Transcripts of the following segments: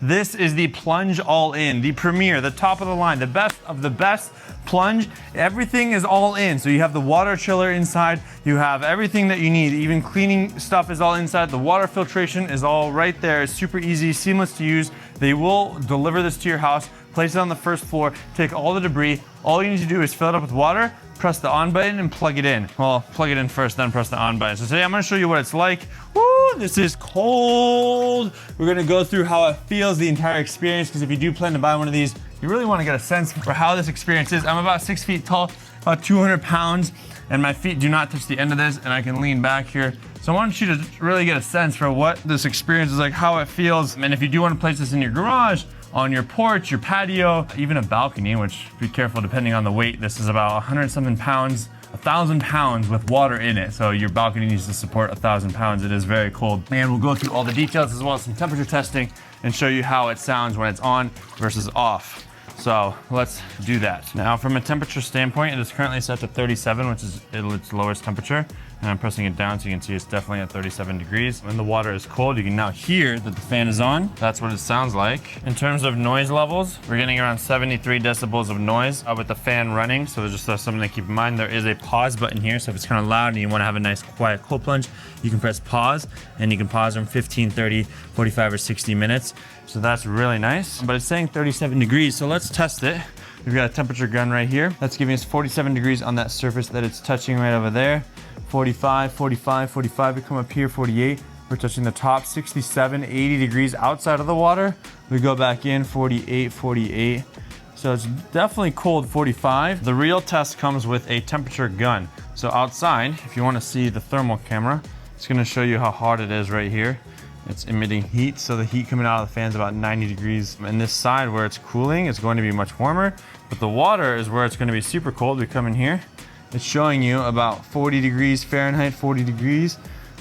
This is the Plunge All In, the premier, the top of the line, the best of the best plunge. Everything is all in. So you have the water chiller inside, you have everything that you need. Even cleaning stuff is all inside. The water filtration is all right there. It's super easy, seamless to use. They will deliver this to your house, place it on the first floor, take all the debris. All you need to do is fill it up with water, press the on button and plug it in. Well, plug it in first, then press the on button. So today I'm gonna show you what it's like. Woo, this is cold. We're gonna go through how it feels, the entire experience, because if you do plan to buy one of these, you really wanna get a sense for how this experience is. I'm about 6 feet tall, about 200 pounds, and my feet do not touch the end of this, and I can lean back here. So I want you to really get a sense for what this experience is like, how it feels. And if you do wanna place this in your garage, on your porch, your patio, even a balcony, which be careful depending on the weight. This is about 100 something pounds, 1,000 pounds with water in it. So your balcony needs to support 1,000 pounds. It is very cold. And we'll go through all the details as well as some temperature testing and show you how it sounds when it's on versus off. So let's do that. Now from a temperature standpoint, it is currently set to 37, which is its lowest temperature. And I'm pressing it down so you can see it's definitely at 37 degrees. When the water is cold, you can now hear that the fan is on. That's what it sounds like. In terms of noise levels, we're getting around 73 decibels of noise with the fan running. So there's just something to keep in mind. There is a pause button here. So if it's kind of loud and you want to have a nice quiet cold plunge, you can press pause and you can pause from 15, 30, 45 or 60 minutes. So that's really nice, but it's saying 37 degrees. So let's test it. We've got a temperature gun right here. That's giving us 47 degrees on that surface that it's touching right over there. 45, 45, 45, we come up here, 48. We're touching the top, 67, 80 degrees outside of the water. We go back in, 48, 48. So it's definitely cold, 45. The real test comes with a temperature gun. So outside, if you wanna see the thermal camera, it's gonna show you how hot it is right here. It's emitting heat, so the heat coming out of the fan is about 90 degrees. And this side where it's cooling is going to be much warmer, but the water is where it's gonna be super cold. We come in here, it's showing you about 40 degrees Fahrenheit, 40 degrees.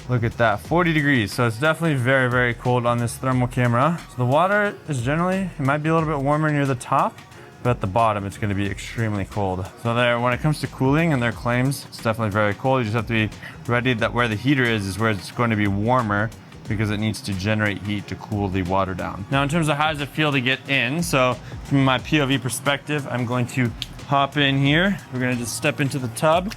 Look at that, 40 degrees. So it's definitely very, very cold on this thermal camera. So the water is generally, it might be a little bit warmer near the top, but at the bottom, it's gonna be extremely cold. So there, when it comes to cooling and their claims, it's definitely very cold. You just have to be ready that where the heater is where it's going to be warmer, because it needs to generate heat to cool the water down. Now in terms of how does it feel to get in, so from my POV perspective, I'm going to hop in here. We're gonna just step into the tub,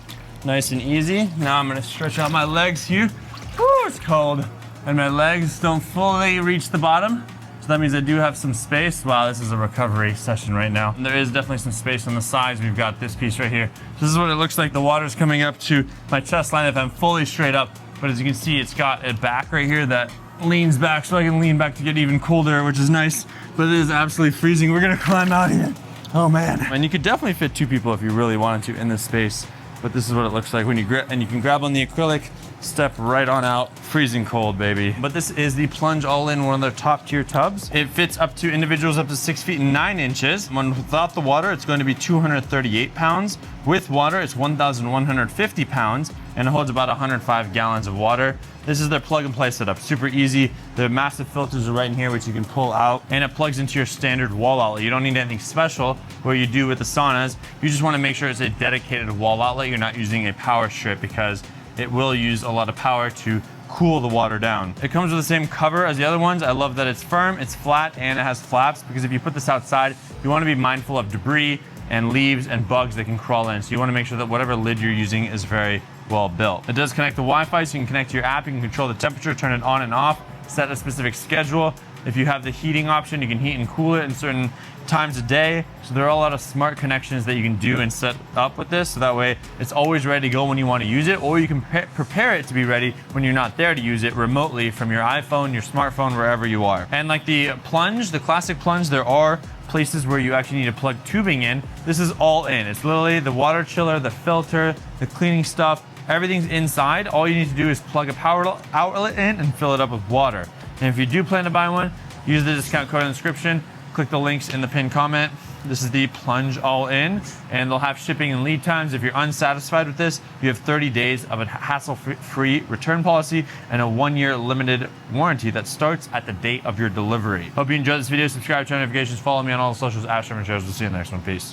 nice and easy. Now I'm gonna stretch out my legs here. Woo, it's cold. And my legs don't fully reach the bottom. So that means I do have some space. Wow, this is a recovery session right now. And there is definitely some space on the sides. We've got this piece right here. This is what it looks like. The water's coming up to my chest line if I'm fully straight up. But as you can see, it's got a back right here that leans back so I can lean back to get even colder, which is nice, but it is absolutely freezing. We're gonna climb out here. Oh man. And you could definitely fit 2 people if you really wanted to in this space, but this is what it looks like when you grip, and you can grab on the acrylic, step right on out, freezing cold, baby. But this is the Plunge All In, one of their top tier tubs. It fits up to individuals up to 6 feet and 9 inches. When without the water, it's going to be 238 pounds. With water, it's 1,150 pounds, and it holds about 105 gallons of water. This is their plug and play setup, super easy. The massive filters are right in here, which you can pull out, and it plugs into your standard wall outlet. You don't need anything special where you do with the saunas. You just wanna make sure it's a dedicated wall outlet. You're not using a power strip because it will use a lot of power to cool the water down. It comes with the same cover as the other ones. I love that it's firm, it's flat, and it has flaps, because if you put this outside, you wanna be mindful of debris and leaves and bugs that can crawl in. So you wanna make sure that whatever lid you're using is very well built. It does connect to Wi-Fi, so you can connect to your app, you can control the temperature, turn it on and off, set a specific schedule. If you have the heating option, you can heat and cool it in certain times a day. So there are a lot of smart connections that you can do and set up with this, so that way it's always ready to go when you want to use it, or you can prepare it to be ready when you're not there to use it remotely from your iPhone, your smartphone, wherever you are. And like the Plunge, the classic Plunge, there are places where you actually need to plug tubing in. This is all in. It's literally the water chiller, the filter, the cleaning stuff, everything's inside. All you need to do is plug a power outlet in and fill it up with water. And if you do plan to buy one, use the discount code in the description, click the links in the pinned comment. This is the Plunge All In, and they'll have shipping and lead times. If you're unsatisfied with this, you have 30 days of a hassle-free return policy and a 1-year limited warranty that starts at the date of your delivery. Hope you enjoyed this video. Subscribe, turn on notifications, follow me on all the socials, @ShermanShares. We'll see you in the next one. Peace.